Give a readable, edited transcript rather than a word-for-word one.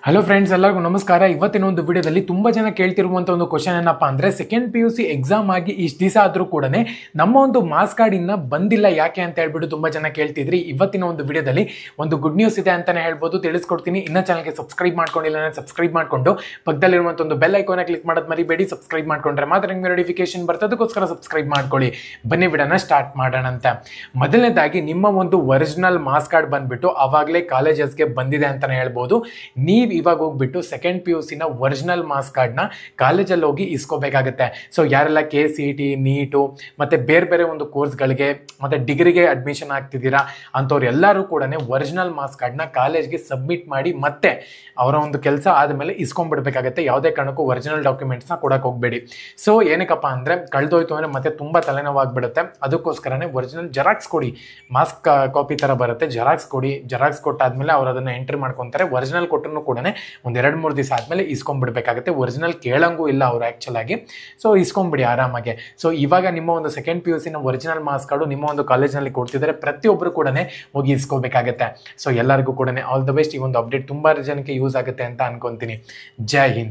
Hello friends, ಎಲ್ಲರಿಗೂ ನಮಸ್ಕಾರ. ಇವತ್ತಿನ ಒಂದು ವಿಡಿಯೋದಲ್ಲಿ ತುಂಬ ಜನ ಕೇಳ್ತಿರುವಂಥ ಒಂದು ಕ್ವಶನ್ ಏನಪ್ಪ ಅಂದರೆ, ಸೆಕೆಂಡ್ PUC ಎಕ್ಸಾಮ್ ಆಗಿ ಇಷ್ಟು ದಿವಸ ಆದರೂ ಕೂಡ ನಮ್ಮ ಒಂದು ಮಾರ್ಕ್ಸ್ ಕಾರ್ಡ್ ಇನ್ನೂ ಬಂದಿಲ್ಲ ಯಾಕೆ ಅಂತ ಹೇಳ್ಬಿಟ್ಟು ತುಂಬ ಜನ ಕೇಳ್ತಿದ್ರಿ. ಇವತ್ತಿನ ಒಂದು ವಿಡಿಯೋದಲ್ಲಿ ಒಂದು ಗುಡ್ ನ್ಯೂಸ್ ಇದೆ ಅಂತಲೇ ಹೇಳ್ಬೋದು, ತಿಳಿಸ್ಕೊಡ್ತೀನಿ. ಇನ್ನೂ ಚಾನಲ್ಗೆ ಸಬ್ಸ್ಕ್ರೈಬ್ ಮಾಡ್ಕೊಂಡಿಲ್ಲ ಅಂದರೆ ಸಬ್ಸ್ಕ್ರೈಬ್ ಮಾಡಿಕೊಂಡು ಪಕ್ಕದಲ್ಲಿರುವಂಥ ಒಂದು ಬೆಲ್ ಐಕಾನ ಕ್ಲಿಕ್ ಮಾಡೋದು ಮರಿಬೇಡಿ. ಸಬ್ಸ್ಕ್ರೈಬ್ ಮಾಡ್ಕೊಂಡ್ರೆ ಮಾತ್ರ ನಿಮಗೆ ನೋಟಿಫಿಕೇಶನ್ ಬರ್ತದಕ್ಕೋಸ್ಕರ ಸಬ್ಸ್ಕ್ರೈಬ್ ಮಾಡ್ಕೊಳ್ಳಿ. ಬನ್ನಿ ವಿಡಿಯೋನ ಸ್ಟಾರ್ಟ್ ಮಾಡೋಣ ಅಂತ. ಮೊದಲನೇದಾಗಿ ನಿಮ್ಮ ಒಂದು ಒರಿಜಿನಲ್ ಮಾರ್ಕ್ಸ್ ಕಾರ್ಡ್ ಬಂದುಬಿಟ್ಟು ಆವಾಗಲೇ ಕಾಲೇಜಸ್ಗೆ ಬಂದಿದೆ ಅಂತಲೇ ಹೇಳ್ಬೋದು. ನೀವು ಇವಾಗ ಹೋಗ್ಬಿಟ್ಟು ಸೆಕೆಂಡ್ PUC ನ ಒರಿಜಿನಲ್ ಮಾರ್ಕ್ಸ್ ಕಾರ್ಡ್ನ ಕಾಲೇಜಲ್ಲಿ ಹೋಗಿ ಇಸ್ಕೋಬೇಕಾಗುತ್ತೆ. ಸೊ ಯಾರೆಲ್ಲ KCET, ನೀಟು ಮತ್ತು ಬೇರೆ ಬೇರೆ ಒಂದು ಕೋರ್ಸ್ಗಳಿಗೆ ಮತ್ತು ಡಿಗ್ರಿಗೆ ಅಡ್ಮಿಷನ್ ಆಗ್ತಿದ್ದೀರಾ ಅಂಥವ್ರು ಎಲ್ಲರೂ ಕೂಡ ಒರಿಜಿನಲ್ ಮಾರ್ಕ್ಸ್ ಕಾರ್ಡ್ನ ಕಾಲೇಜ್ಗೆ ಸಬ್ಮಿಟ್ ಮಾಡಿ ಮತ್ತೆ ಅವರ ಒಂದು ಕೆಲಸ ಆದಮೇಲೆ ಇಸ್ಕೊಂಡ್ಬಿಡ್ಬೇಕಾಗತ್ತೆ. ಯಾವುದೇ ಕಾರಣಕ್ಕೂ ಒರಿಜಿನಲ್ ಡಾಕ್ಯುಮೆಂಟ್ಸ್ನ ಕೊಡಕ್ಕೆ ಹೋಗಬೇಡಿ. ಸೊ ಏನಕ್ಕಪ್ಪ ಅಂದರೆ ಕಳೆದೋಯ್ತು ಅಂದರೆ ಮತ್ತೆ ತುಂಬ ತಲೆನೋವಾಗ್ಬಿಡುತ್ತೆ. ಅದಕ್ಕೋಸ್ಕರನೇ ಒರಿಜಿನಲ್ ಜೆರಾಕ್ಸ್ ಕೊಡಿ, ಮಾರ್ಕ್ಸ್ ಕಾಪಿ ಥರ ಬರುತ್ತೆ, ಜೆರಾಕ್ಸ್ ಕೊಡಿ. ಜೆರಾಕ್ಸ್ ಕೊಟ್ಟಾದ್ಮೇಲೆ ಅವ್ರು ಅದನ್ನು ಎಂಟ್ರಿ ಮಾಡ್ಕೊತಾರೆ. ಒರಿಜಿನಲ್ ಕೊಟ್ಟರು ಕೂಡ ಒಂದು 2-3 ದಿವಸ ಆದಮೇಲೆ ಇಸ್ಕೊಂಡ್ಬಿಡ್ಬೇಕಾಗುತ್ತೆ. ಒರಿಜಿನಲ್ ಕೇಳಂಗೂ ಇಲ್ಲ ಅವರು ಆ್ಯಕ್ಚುಲ್ ಆಗಿ. ಸೊ ಇಸ್ಕೊಂಡ್ಬಿಡಿ ಆರಾಮಾಗೆ. ಸೊ ಇವಾಗ ನಿಮ್ಮ ಒಂದು ಸೆಕೆಂಡ್ PUC ನ ಒರಿಜಿನಲ್ ಮಾರ್ಕ್ಸ್ ಕಾರ್ಡು ನಿಮ್ಮ ಒಂದು ಕಾಲೇಜ್ನಲ್ಲಿ ಕೊಡ್ತಿದ್ದಾರೆ. ಪ್ರತಿಯೊಬ್ಬರು ಕೂಡ ಹೋಗಿ ಇಸ್ಕೋಬೇಕಾಗತ್ತೆ. ಸೊ ಎಲ್ಲರಿಗೂ ಕೂಡ ಆಲ್ ದ ಬೆಸ್ಟ್. ಈ ಒಂದು ಅಪ್ಡೇಟ್ ತುಂಬ ಜನಕ್ಕೆ ಯೂಸ್ ಆಗುತ್ತೆ ಅಂತ ಅನ್ಕೊಂತೀನಿ. ಜೈ ಹಿಂದ್.